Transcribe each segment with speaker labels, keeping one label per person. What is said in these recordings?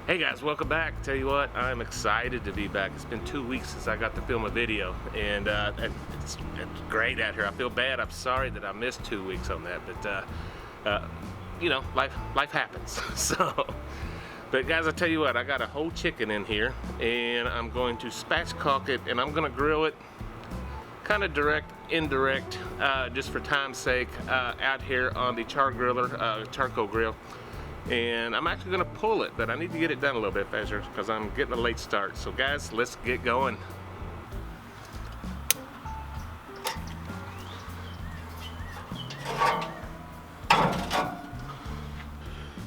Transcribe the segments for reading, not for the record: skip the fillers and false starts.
Speaker 1: Hey guys, welcome back. Tell you what, I'm excited to be back. It's been 2 weeks since I got to film a video, and it's great out here. I feel bad. I'm sorry that I missed 2 weeks on that, but you know, life happens. But guys, I tell you what, I got a whole chicken in here, and I'm going to spatchcock it, and I'm going to grill it, kind of direct, indirect, just for time's sake, out here on the Char-griller, charcoal grill. And I'm actually gonna pull it, but I need to get it done a little bit faster because I'm getting a late start. So guys, let's get going.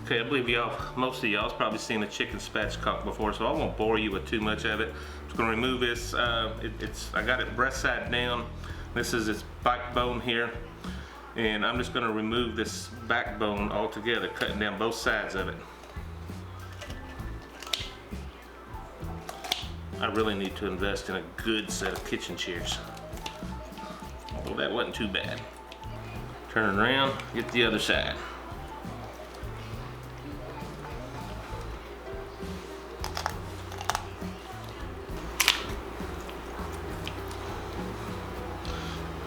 Speaker 1: Okay, I believe most of y'all's probably seen a chicken spatchcock before, so I won't bore you with too much of it. I'm just gonna remove this. I got it breast side down. This is its backbone here. And I'm just going to remove this backbone altogether, cutting down both sides of it. I really need to invest in a good set of kitchen shears. Well, that wasn't too bad. Turn around, get the other side.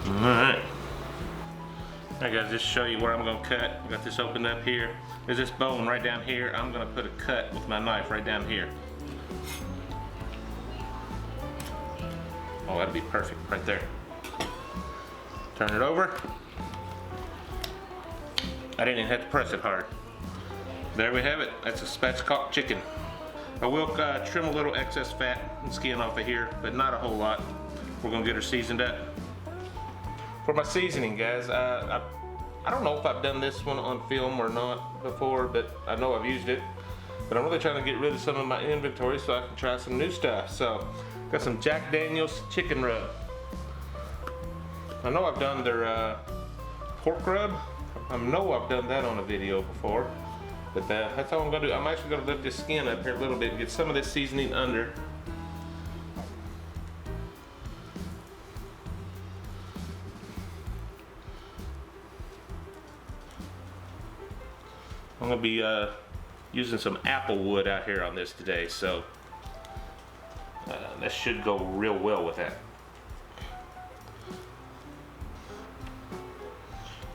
Speaker 1: Alright. I gotta just show you where I'm gonna cut. I got this opened up here. There's this bone right down here. I'm gonna put a cut with my knife right down here. Oh, that'd be perfect right there. Turn it over. I didn't even have to press it hard. There we have it. That's a spatchcock chicken. I will trim a little excess fat and skin off of here, but not a whole lot. We're gonna get her seasoned up. For my seasoning, guys, I don't know if I've done this one on film or not before, but I know I've used it. But I'm really trying to get rid of some of my inventory so I can try some new stuff. So, got some Jack Daniel's chicken rub. I know I've done their pork rub. I know I've done that on a video before. But that's all I'm gonna do. I'm actually gonna lift this skin up here a little bit and get some of this seasoning under. I'm going to be using some apple wood out here on this today, so that should go real well with that.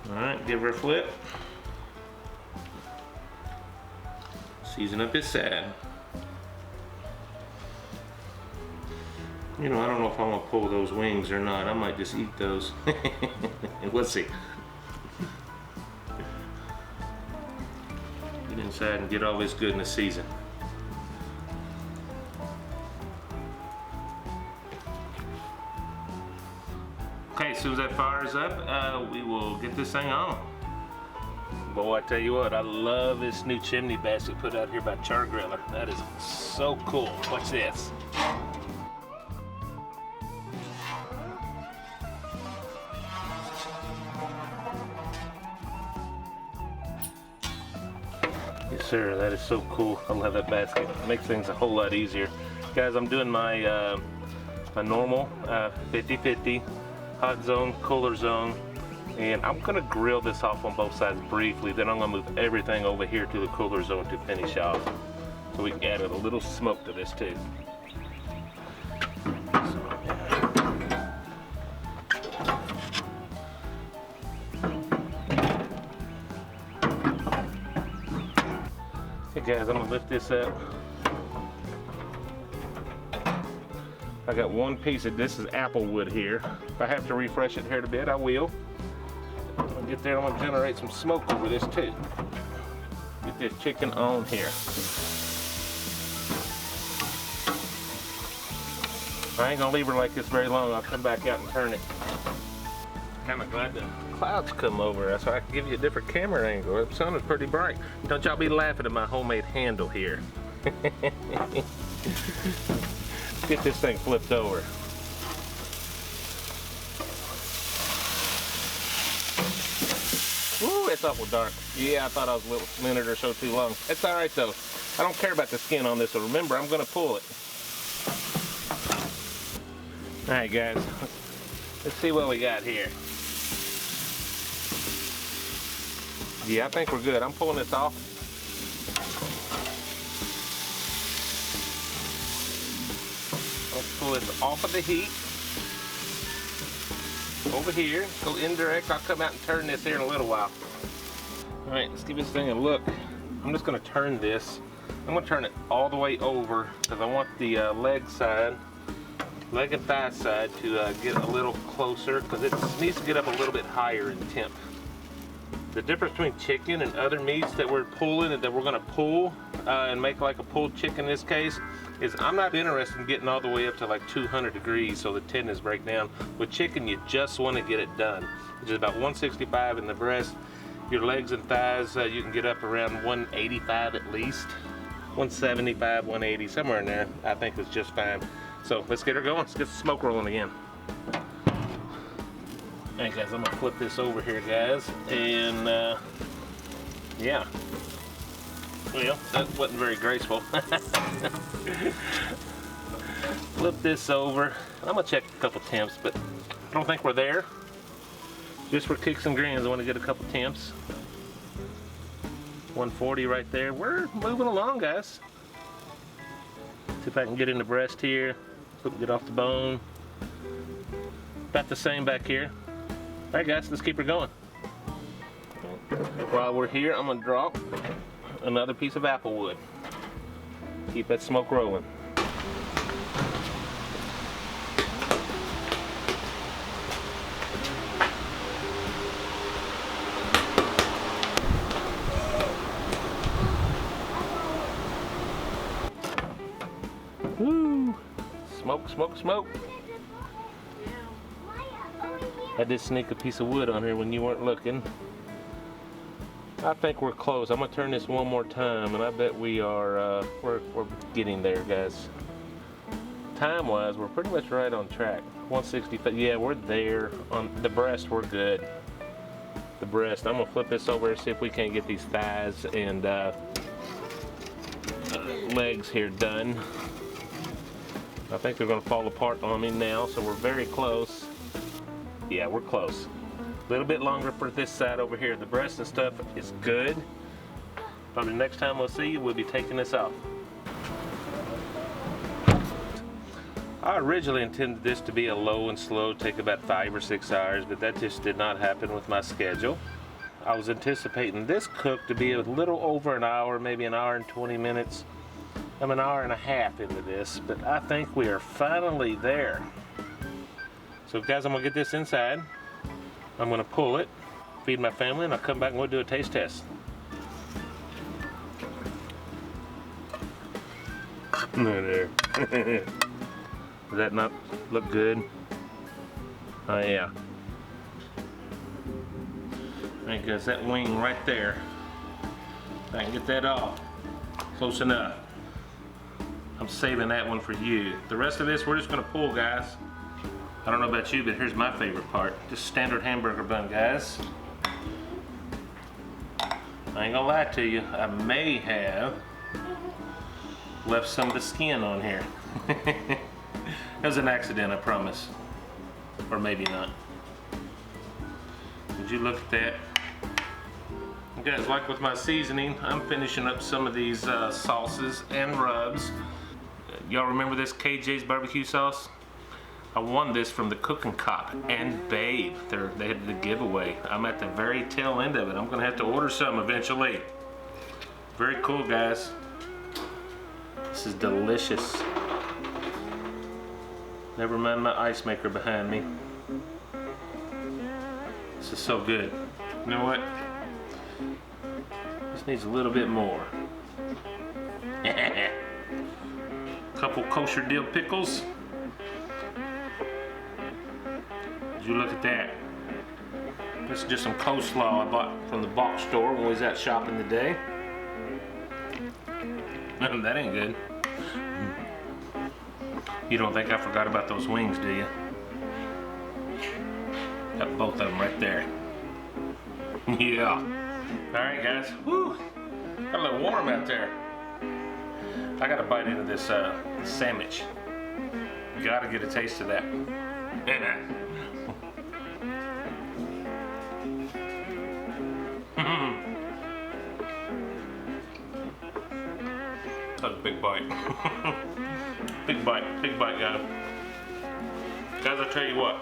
Speaker 1: Alright, give her a flip. Season up his side. You know, I don't know if I want to pull those wings or not. I might just eat those. Let's see. Inside and get all this goodness seasoned. Okay, as soon as that fires up, we will get this thing on. Boy, I tell you what, I love this new chimney basket put out here by Char-griller. That is so cool. Watch this. Yes sir, that is so cool. I love that basket. It makes things a whole lot easier. Guys, I'm doing my my normal 50-50 hot zone, cooler zone, and I'm gonna grill this off on both sides briefly. Then I'm gonna move everything over here to the cooler zone to finish off. So we can add a little smoke to this too. Okay guys, I'm gonna lift this up. I got one piece of this is apple wood here. If I have to refresh it here a bit, I will. I'll get there, I'm gonna generate some smoke over this too. Get this chicken on here. I ain't gonna leave her like this very long. I'll come back out and turn it. Kinda glad the clouds come over so I can give you a different camera angle. The sun is pretty bright. Don't y'all be laughing at my homemade handle here. Get this thing flipped over. Ooh, it's awful dark. Yeah, I thought I was a minute or so too long. It's alright though. I don't care about the skin on this, so remember, I'm gonna pull it. Alright guys, let's see what we got here. Yeah, I think we're good. I'm pulling this off. so it's off of the heat. Over here, go indirect. I'll come out and turn this here in a little while. All right, let's give this thing a look. I'm just gonna turn this. I'm gonna turn it all the way over because I want the leg and thigh side to get a little closer because it needs to get up a little bit higher in temp. The difference between chicken and other meats that we're pulling and that we're gonna pull and make like a pulled chicken in this case is I'm not interested in getting all the way up to like 200 degrees so the tendons break down. With chicken, you just want to get it done, which is about 165 in the breast. Your legs and thighs, you can get up around 185 at least. 175, 180, somewhere in there, I think is just fine. So let's get her going. Let's get the smoke rolling again. Alright guys, I'm gonna flip this over here, guys, and yeah. Well, that wasn't very graceful. Flip this over. I'm gonna check a couple temps, but I don't think we're there. Just for kicks and grins, I want to get a couple temps. 140 right there. We're moving along, guys. See if I can get in the breast here. Get off the bone. About the same back here. All right, guys, let's keep her going. While we're here, I'm gonna drop another piece of apple wood. Keep that smoke rolling. Woo! Smoke, smoke, smoke. I did sneak a piece of wood on here when you weren't looking. I think we're close. I'm gonna turn this one more time, and I bet we are. We're getting there, guys. Time-wise, we're pretty much right on track. 165. Yeah, we're there. On the breast, we're good. The breast. I'm gonna flip this over and see if we can't get these thighs and legs here done. I think they're gonna fall apart on me now, so we're very close. Yeah, we're close. A little bit longer for this side over here. The breast and stuff is good. Probably the next time we'll see you, we'll be taking this off. I originally intended this to be a low and slow, take about 5 or 6 hours, but that just did not happen with my schedule. I was anticipating this cook to be a little over an hour, maybe an hour and 20 minutes. I'm an hour and a half into this, but I think we are finally there. So guys, I'm gonna get this inside. I'm gonna pull it, feed my family, and I'll come back and we'll do a taste test. There. Does that not look good? Oh yeah. Alright guys, that wing right there. If I can get that off. Close enough. I'm saving that one for you. The rest of this we're just gonna pull, guys. I don't know about you, but here's my favorite part. Just standard hamburger bun, guys. I ain't gonna lie to you, I may have left some of the skin on here. It was an accident, I promise. Or maybe not. Would you look at that? Guys, like with my seasoning, I'm finishing up some of these sauces and rubs. Y'all remember this KJ's barbecue sauce? I won this from the SPATCHCOCK and Babe. They had the giveaway. I'm at the very tail end of it. I'm gonna have to order some eventually. Very cool, guys. This is delicious. Never mind my ice maker behind me. This is so good. You know what? This needs a little bit more. Couple kosher dill pickles. Did you look at that? This is just some coleslaw I bought from the box store when we was out shopping today. That ain't good. You don't think I forgot about those wings, do you? Got both of them right there. Yeah. Alright guys. Woo! Got a little warm out there. I gotta bite into this sandwich. Gotta get a taste of that. That's a big bite. Big bite, guys. Guys, I'll tell you what.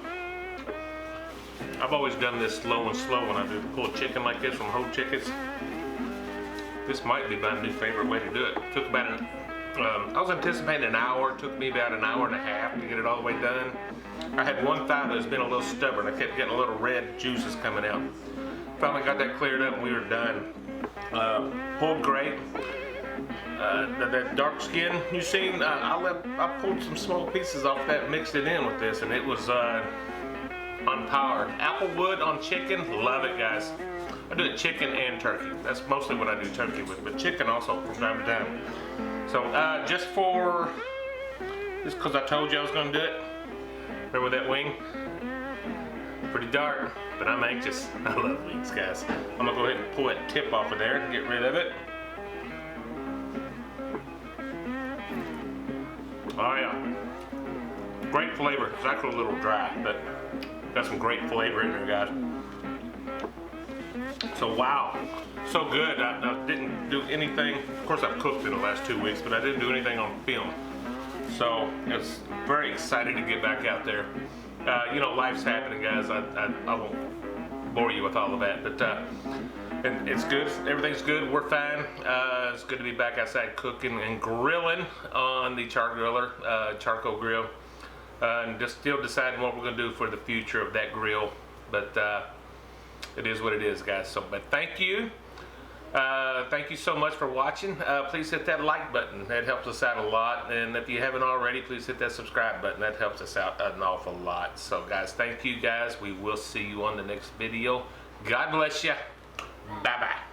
Speaker 1: I've always done this slow and slow when I do pull a chicken like this from whole chickens. This might be my new favorite way to do it. Took about I was anticipating an hour. It took me about an hour and a half to get it all the way done. I had one thigh that was been a little stubborn. I kept getting a little red juices coming out. Finally got that cleared up and we were done. Pulled great. That dark skin you seen, I pulled some small pieces off that, mixed it in with this, and it was on power. Applewood on chicken, love it, guys. I do it chicken and turkey. That's mostly what I do turkey with, but chicken also from time to time. So just because I told you I was going to do it. Remember that wing? Pretty dark, but I'm anxious. I love wings, guys. I'm gonna go ahead and pull that tip off of there and get rid of it. Oh yeah, great flavor. It's actually a little dry, but got some great flavor in there, guys. So wow, so good. I didn't do anything. Of course, I've cooked in the last 2 weeks, but I didn't do anything on film. So it's very excited to get back out there. You know, life's happening, guys. I won't bore you with all of that, but and it's good. Everything's good. We're fine. It's good to be back outside cooking and grilling on the Char-griller, charcoal grill, and just still deciding what we're gonna do for the future of that grill. But it is what it is, guys. So, but thank you. Thank you so much for watching. Please hit that like button. That helps us out a lot. And if you haven't already, please hit that subscribe button. That helps us out an awful lot. So guys, thank you guys. We will see you on the next video. God bless you. Bye-bye.